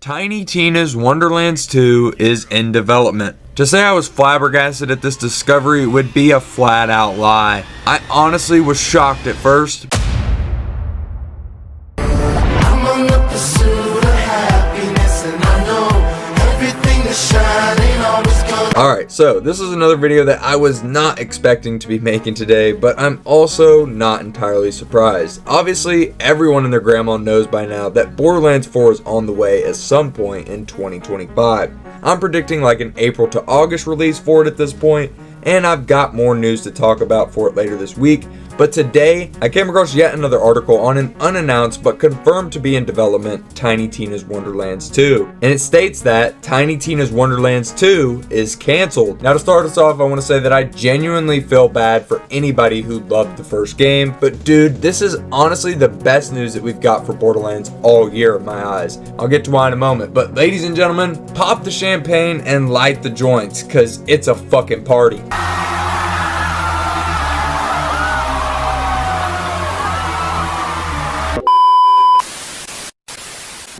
Tiny Tina's Wonderlands 2 is in development. To say I was flabbergasted at this discovery would be a flat out lie. I honestly was shocked at first. Alright, so this is another video that I was not expecting to be making today, but I'm also not entirely surprised. Obviously, everyone and their grandma knows by now that Borderlands 4 is on the way at some point in 2025. I'm predicting like an April to August release for it at this point, and I've got more news to talk about for it later this week. But today, I came across yet another article on an unannounced but confirmed to be in development Tiny Tina's Wonderlands 2. And it states that Tiny Tina's Wonderlands 2 is canceled. Now to start us off, I want to say that I genuinely feel bad for anybody who loved the first game. But dude, this is honestly the best news that we've got for Borderlands all year in my eyes. I'll get to why in a moment. But ladies and gentlemen, pop the champagne and light the joints, cause it's a fucking party.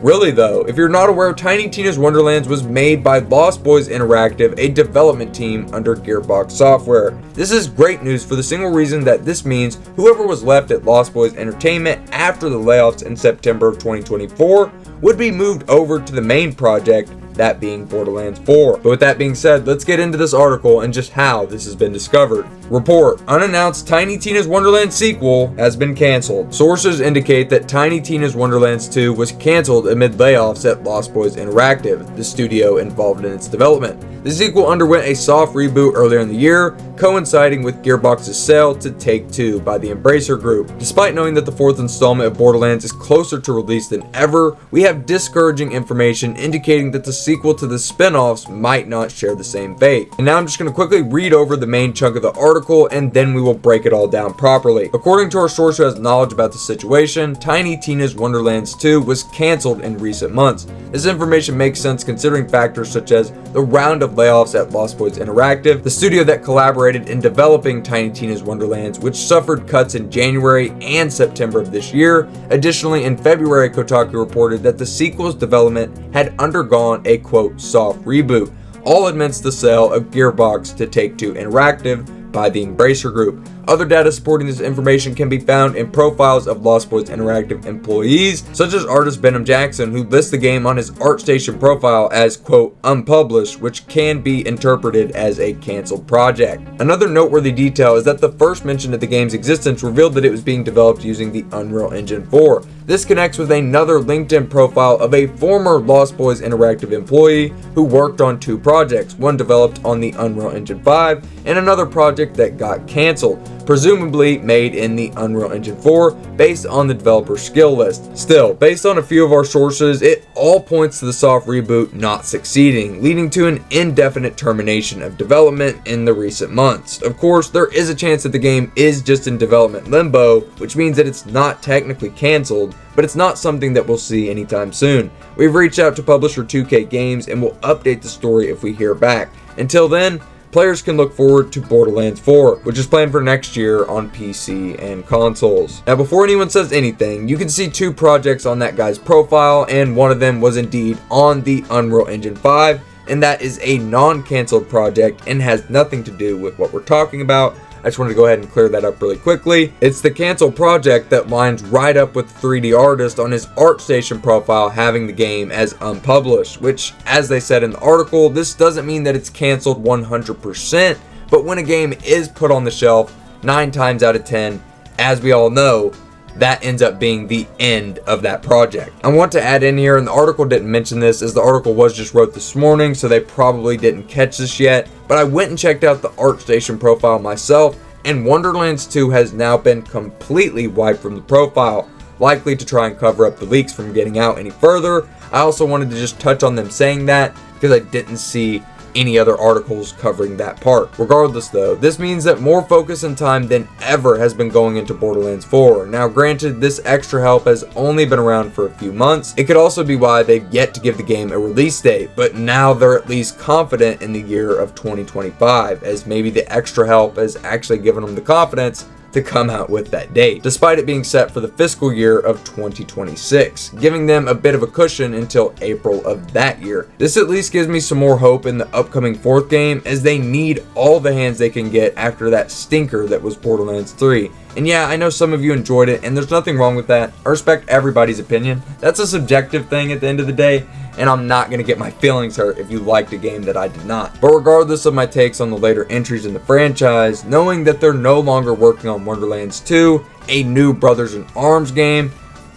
Really though, if you're not aware, Tiny Tina's Wonderlands was made by Lost Boys Interactive, a development team under Gearbox Software. This is great news for the single reason that this means whoever was left at Lost Boys Entertainment after the layoffs in September of 2024 would be moved over to the main project, that being Borderlands 4. But with that being said, let's get into this article and just how this has been discovered. Report: unannounced Tiny Tina's Wonderlands sequel has been canceled. Sources indicate that Tiny Tina's Wonderlands 2 was canceled amid layoffs at Lost Boys Interactive, the studio involved in its development. The sequel underwent a soft reboot earlier in the year, coinciding with Gearbox's sale to Take-Two by the Embracer Group. Despite knowing that the fourth installment of Borderlands is closer to release than ever, we have discouraging information indicating that the sequel to the spin-offs might not share the same fate. And now I'm just going to quickly read over the main chunk of the article and then we will break it all down properly. According to our source who has knowledge about the situation, Tiny Tina's Wonderlands 2 was canceled in recent months. This information makes sense considering factors such as the round of layoffs at Lost Boys Interactive, the studio that collaborated in developing Tiny Tina's Wonderlands, which suffered cuts in January and September of this year. Additionally, in February, Kotaku reported that the sequel's development had undergone a quote soft reboot, all amidst the sale of Gearbox to Take-Two Interactive by the Embracer Group. Other data supporting this information can be found in profiles of Lost Boys Interactive employees, such as artist Benham Jackson, who lists the game on his ArtStation profile as, quote, unpublished, which can be interpreted as a canceled project. Another noteworthy detail is that the first mention of the game's existence revealed that it was being developed using the Unreal Engine 4. This connects with another LinkedIn profile of a former Lost Boys Interactive employee who worked on two projects, one developed on the Unreal Engine 5 and another project that got canceled, presumably made in the Unreal Engine 4 based on the developer skill list. Still, based on a few of our sources, it all points to the soft reboot not succeeding, leading to an indefinite termination of development in the recent months. Of course, there is a chance that the game is just in development limbo, which means that it's not technically canceled, but it's not something that we'll see anytime soon. We've reached out to publisher 2K Games and will update the story if we hear back. Until then, players can look forward to Borderlands 4, which is planned for next year on PC and consoles. Now, before anyone says anything, you can see two projects on that guy's profile, and one of them was indeed on the Unreal Engine 5, and that is a non-canceled project and has nothing to do with what we're talking about. I just wanted to go ahead and clear that up really quickly. It's the canceled project that lines right up with the 3D artist on his ArtStation profile having the game as unpublished, which, as they said in the article, this doesn't mean that it's canceled 100%, but when a game is put on the shelf, 9 times out of 10, as we all know, that ends up being the end of that project. I want to add in here, and the article didn't mention this as the article was just wrote this morning, so they probably didn't catch this yet, but I went and checked out the ArtStation profile myself, and Wonderlands 2 has now been completely wiped from the profile, likely to try and cover up the leaks from getting out any further. I also wanted to just touch on them saying that because I didn't see any other articles covering that part. Regardless though, this means that more focus and time than ever has been going into Borderlands 4. Now granted, this extra help has only been around for a few months. It could also be why they've yet to give the game a release date, but now they're at least confident in the year of 2025, as maybe the extra help has actually given them the confidence to come out with that date, despite it being set for the fiscal year of 2026, giving them a bit of a cushion until April of that year. This at least gives me some more hope in the upcoming 4th game, as they need all the hands they can get after that stinker that was Borderlands 3. And yeah, I know some of you enjoyed it, and there's nothing wrong with that. I respect everybody's opinion. That's a subjective thing at the end of the day, and I'm not going to get my feelings hurt if you liked a game that I did not. But regardless of my takes on the later entries in the franchise, knowing that they're no longer working on Wonderlands 2, a new Brothers in Arms game,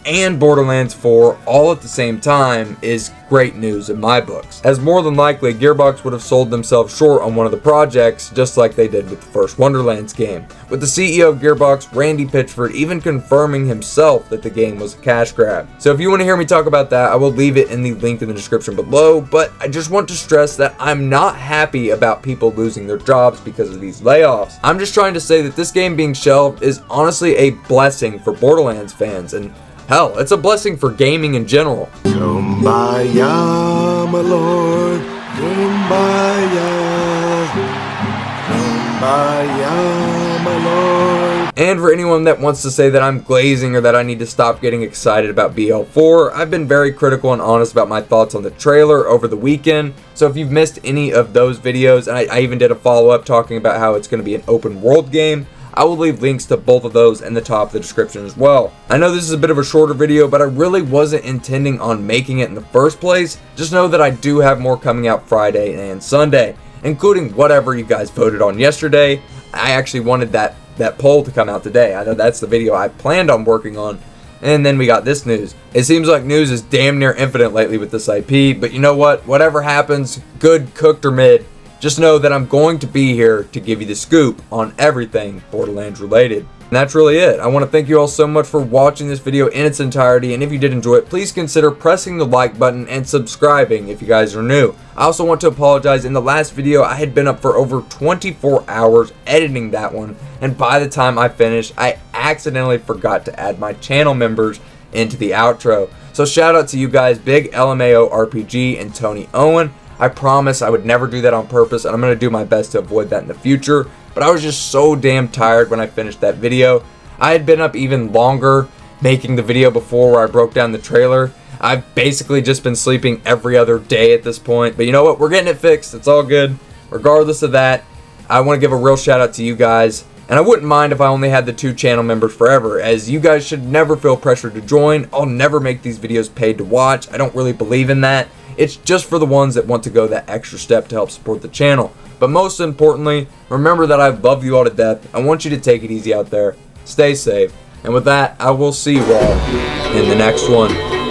and Borderlands 4 all at the same time is great news in my books, as more than likely Gearbox would have sold themselves short on one of the projects, just like they did with the first Wonderlands game, with the CEO of Gearbox, Randy Pitchford, even confirming himself that the game was a cash grab. So if you want to hear me talk about that, I will leave it in the link in the description below, but I just want to stress that I'm not happy about people losing their jobs because of these layoffs. I'm just trying to say that this game being shelved is honestly a blessing for Borderlands fans, and hell, it's a blessing for gaming in general. Kumbaya, my lord. Kumbaya. Kumbaya, my lord. And for anyone that wants to say that I'm glazing or that I need to stop getting excited about BL4, I've been very critical and honest about my thoughts on the trailer over the weekend. So if you've missed any of those videos, and I even did a follow-up talking about how it's going to be an open world game, I will leave links to both of those in the top of the description as well. I know this is a bit of a shorter video, but I really wasn't intending on making it in the first place. Just know that I do have more coming out Friday and Sunday, including whatever you guys voted on yesterday. I actually wanted that poll to come out today. I know that's the video I planned on working on, and then we got this news. It seems like news is damn near infinite lately with this IP, but you know what? Whatever happens, good, cooked, or mid, just know that I'm going to be here to give you the scoop on everything Borderlands related. And that's really it. I want to thank you all so much for watching this video in its entirety, and if you did enjoy it, please consider pressing the like button and subscribing if you guys are new. I also want to apologize. In the last video, I had been up for over 24 hours editing that one, and by the time I finished, I accidentally forgot to add my channel members into the outro. So shout out to you guys, Big LMAO RPG and Tony Owen. I promise I would never do that on purpose, and I'm going to do my best to avoid that in the future. But I was just so damn tired when I finished that video. I had been up even longer making the video before where I broke down the trailer. I've basically just been sleeping every other day at this point. But you know what? We're getting it fixed. It's all good. Regardless of that, I want to give a real shout out to you guys. And I wouldn't mind if I only had the 2 channel members forever, as you guys should never feel pressured to join. I'll never make these videos paid to watch. I don't really believe in that. It's just for the ones that want to go that extra step to help support the channel. But most importantly, remember that I love you all to death. I want you to take it easy out there. Stay safe. And with that, I will see you all in the next one.